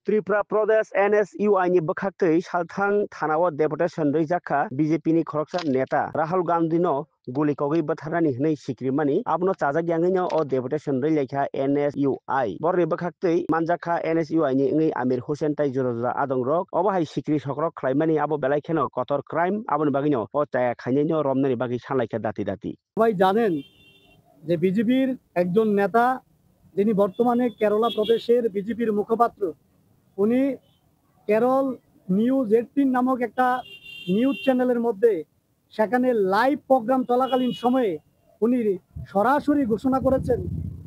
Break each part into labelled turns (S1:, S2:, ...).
S1: त्रिपुरा प्रदेश NSUI नि बखाक्तै सालथां थानाव deputation रैजाखा BJP नि खरकसा नेता राहुल गांधी नो गुली कगै बथारनानि हनै सिक्रिमानि आबनो चाजा ग्यांगैनो अ डेपुटेशन रैलायखा NSUI बरनि बखाक्तै मानजाखा NSUI नि ngै आमिर हुसैन ताइ जरजा आदं रक अबाहाय सिक्रि सक्रक खलाइमानि आबो बेलायखेनो कतर क्राइम आबोनि बागिनो अ ताया खाइनैनो रमनानि बागि सानलायखा दाति दाति
S2: সবাই জানেন যে বিজেপির একজন নেতা যিনি বর্তমানে কেরালা প্রদেশের বিজেপির মুখপাত্র উনি কেরল নিউজ 18 নামক একটা নিউজ চ্যানেলের মধ্যে সেখানে লাইভ প্রোগ্রাম চলাকালীন সময়ে উনি সরাসরি ঘোষণা করেছেন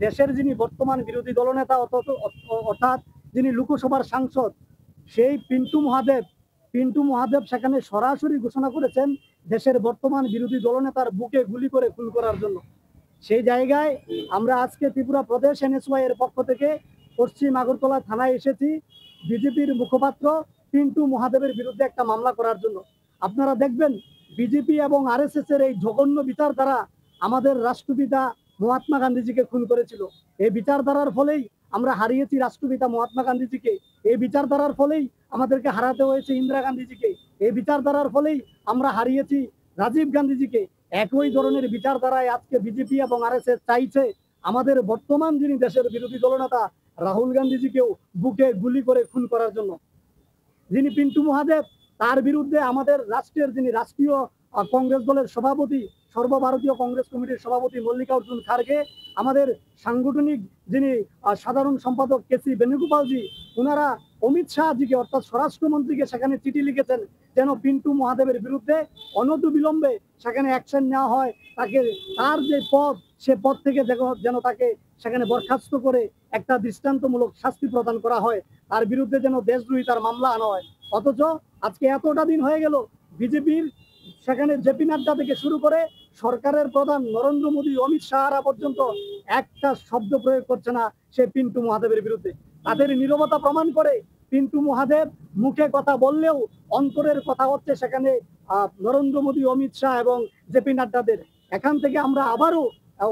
S2: দেশের যিনি বর্তমান বিরোধী দলনেতা অর্থাৎ যিনি লোকসভার সাংসদ সেই পিন্টু মহাদেব সেখানে সরাসরি ঘোষণা করেছেন দেশের বর্তমান বিরোধী দলনেতার বুকে গুলি করে খুন করার জন্য। সেই জায়গায় আমরা আজকে ত্রিপুরা প্রদেশ NSUI এর পক্ষ থেকে পশ্চিম আগরতলা থানায় এসেছি বিজেপির মুখপাত্র পিন্টু মহাদেবের বিরুদ্ধে একটা মামলা করার জন্য। আপনারা দেখবেন বিজেপি এবং RSS এর এই জঘন্য বিচারধারা আমাদের রাষ্ট্রপিতা মহাত্মা গান্ধীজিকে খুন করেছিল। এই বিচারধারার ফলেই আমরা হারিয়েছি রাষ্ট্রপিতা মহাত্মা গান্ধীজিকে। এই বিচারধারার ফলেই আমাদেরকে হারাতে হয়েছে ইন্দিরা গান্ধীজিকে। এই বিচারধারার ফলেই আমরা হারিয়েছি রাজীব গান্ধীজিকে। একই ধরনের বিচারধারায় আজকে বিজেপি এবং RSS চাইছে আমাদের বর্তমান যিনি দেশের বিরোধী দলনেতা রাহুল গান্ধীজিকেও বুকে গুলি করে খুন করার জন্য। যিনি পিন্টু মহাদেব তার বিরুদ্ধে আমাদের রাষ্ট্রের যিনি রাষ্ট্রীয় কংগ্রেস দলের সভাপতি সর্বভারতীয় কংগ্রেস কমিটির সভাপতি মল্লিকার্জুন খারগে, আমাদের সাংগঠনিক যিনি সাধারণ সম্পাদক KC বেণুগোপালজি, ওনারা অমিত শাহজিকে অর্থাৎ স্বরাষ্ট্রমন্ত্রীকে সেখানে চিঠি লিখেছেন যেন পিন্টু মহাদেবের বিরুদ্ধে অনতিবিলম্বে সেখানে অ্যাকশন নেওয়া হয়, তাকে তার যে পদ সে পদ থেকে যেন তাকে সেখানে বরখাস্ত করে একটা দৃষ্টান্তমূলক শাস্তি প্রদান করা হয়, তার বিরুদ্ধে যেন দেশদ্রোহিতার মামলা আনা হয়। অথচ আজকে এতটা দিন হয়ে গেল বিজেপির সেখানে JP নাড্ডা থেকে শুরু করে সরকারের প্রধান নরেন্দ্র মোদী, অমিত শাহরা পর্যন্ত একটা শব্দ প্রয়োগ করছে না সে পিন্টু মহাদেবের বিরুদ্ধে। তাদের নীরবতা প্রমাণ করে পিন্টু মহাদেব মুখে কথা বললেও অন্তরের কথা হচ্ছে সেখানে নরেন্দ্র মোদী, অমিত শাহ এবং JP নাড্ডাদের। এখান থেকে আমরা আবারও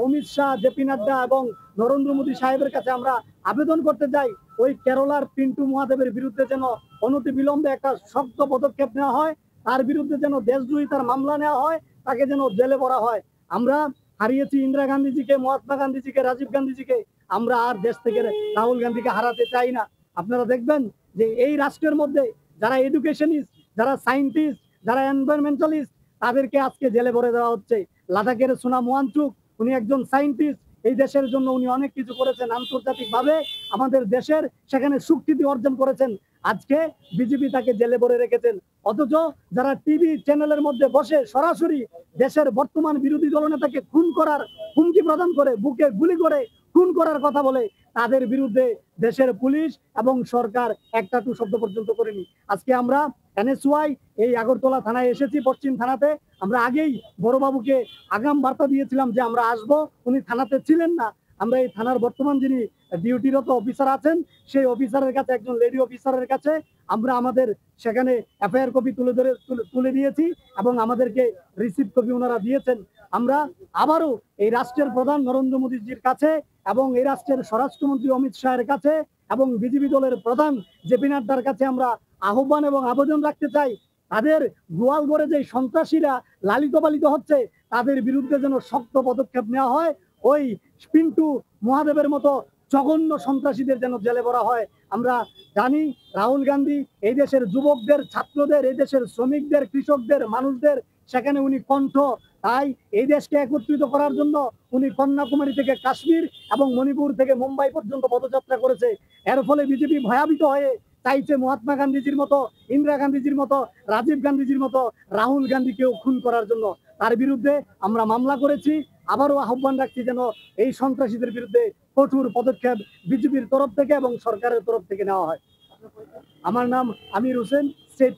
S2: অমিত শাহ, JP নাড্ডা এবং নরেন্দ্র মোদী সাহেবের কাছে আমরা আবেদন করতে চাই ওই কেরলার পিন্টু মহাদেবের বিরুদ্ধে যেন অনতিবিলম্বে একটা শক্ত পদক্ষেপ নেওয়া হয়, তার বিরুদ্ধে যেন দেশদ্রোহিতার মামলা নেওয়া হয়, তাকে যেন জেলে ভরা হয়। আমরা হারিয়েছি ইন্দিরা গান্ধীজিকে, মহাত্মা গান্ধীজিকে, রাজীব গান্ধীজিকে, আমরা আর দেশ থেকে রাহুল গান্ধীকে হারাতে চাই না। আপনারা দেখবেন যে এই রাষ্ট্রের মধ্যে যারা এডুকেশনিস্ট, যারা সায়েন্টিস্ট, যারা এনভায়রনমেন্টালিস্ট, তাদেরকে আজকে জেলে ভরে দেওয়া হচ্ছে। লাদাখের সোনাম ওয়াংচুক, উনি একজন সায়েন্টিস্ট, এই দেশের জন্য উনি অনেক কিছু করেছেন, আন্তর্জাতিকভাবে আমাদের দেশের সেখানে স্বীকৃতি অর্জন করেছেন। আজকে বিজেপি তাকে জেলে ভরে রেখেছেন। অথচ যারা টিভি চ্যানেলের মধ্যে বসে সরাসরি দেশের বর্তমান বিরোধী দলনেতাকে খুন করার হুমকি প্রদান করে, বুকে গুলি করে খুন করার কথা বলে, তাদের বিরুদ্ধে দেশের পুলিশ এবং সরকার একটা টু শব্দ পর্যন্ত করেনি। আজকে আমরা NSUI এই আগরতলা থানায় এসেছি, পশ্চিম থানাতে। আমরা আগেই বড়বাবুকে আগাম বার্তা দিয়েছিলাম যে আমরা আসব, উনি থানাতে ছিলেন না। আমরা এই থানার বর্তমান যিনি ডিউটিরত অফিসার আছেন সেই অফিসারের কাছে, একজন লেডি অফিসারের কাছে আমরা আমাদের সেখানে FIR কপি তুলে দিয়েছি এবং আমাদেরকে রিসিভ কপি ওনারা দিয়েছেন। আমরা আবারও এই রাষ্ট্রের প্রধান নরেন্দ্র মোদীজির কাছে এবং এই রাষ্ট্রের স্বরাষ্ট্রমন্ত্রী অমিত শাহের কাছে এবং বিজেপি দলের প্রধান JP নাড্ডার কাছে আমরা আহ্বান এবং আবেদন রাখতে চাই, তাদের গোয়ালঘরে যে সন্ত্রাসীরা লালিত পালিত হচ্ছে তাদের বিরুদ্ধে যেন শক্ত পদক্ষেপ নেওয়া হয়, ওই পিন্টু মহাদেবের মতো জঘন্য সন্ত্রাসীদের যেন জেলে ভরা হয়। আমরা জানি রাহুল গান্ধী এই দেশের যুবকদের, ছাত্রদের, এই দেশের শ্রমিকদের, কৃষকদের, মানুষদের সেখানে উনি কণ্ঠ। তাই এই দেশকে একত্রিত করার জন্য উনি কন্যাকুমারী থেকে কাশ্মীর এবং মণিপুর থেকে মুম্বাই পর্যন্ত পদযাত্রা করেছে। এর ফলে বিজেপি ভয়াবিত হয়ে চাইছে মহাত্মা গান্ধীজির মতো, ইন্দিরা গান্ধীজির মতো, রাজীব গান্ধীজির মতো রাহুল গান্ধীকেও খুন করার জন্য। তার বিরুদ্ধে আমরা মামলা করেছি। আবারও আহ্বান রাখছি যেন এই সন্ত্রাসীদের বিরুদ্ধে কঠোর পদক্ষেপ বিজেপির তরফ থেকে এবং সরকারের তরফ থেকে নেওয়া হয়। আমার নাম আমির হোসেন, স্টেট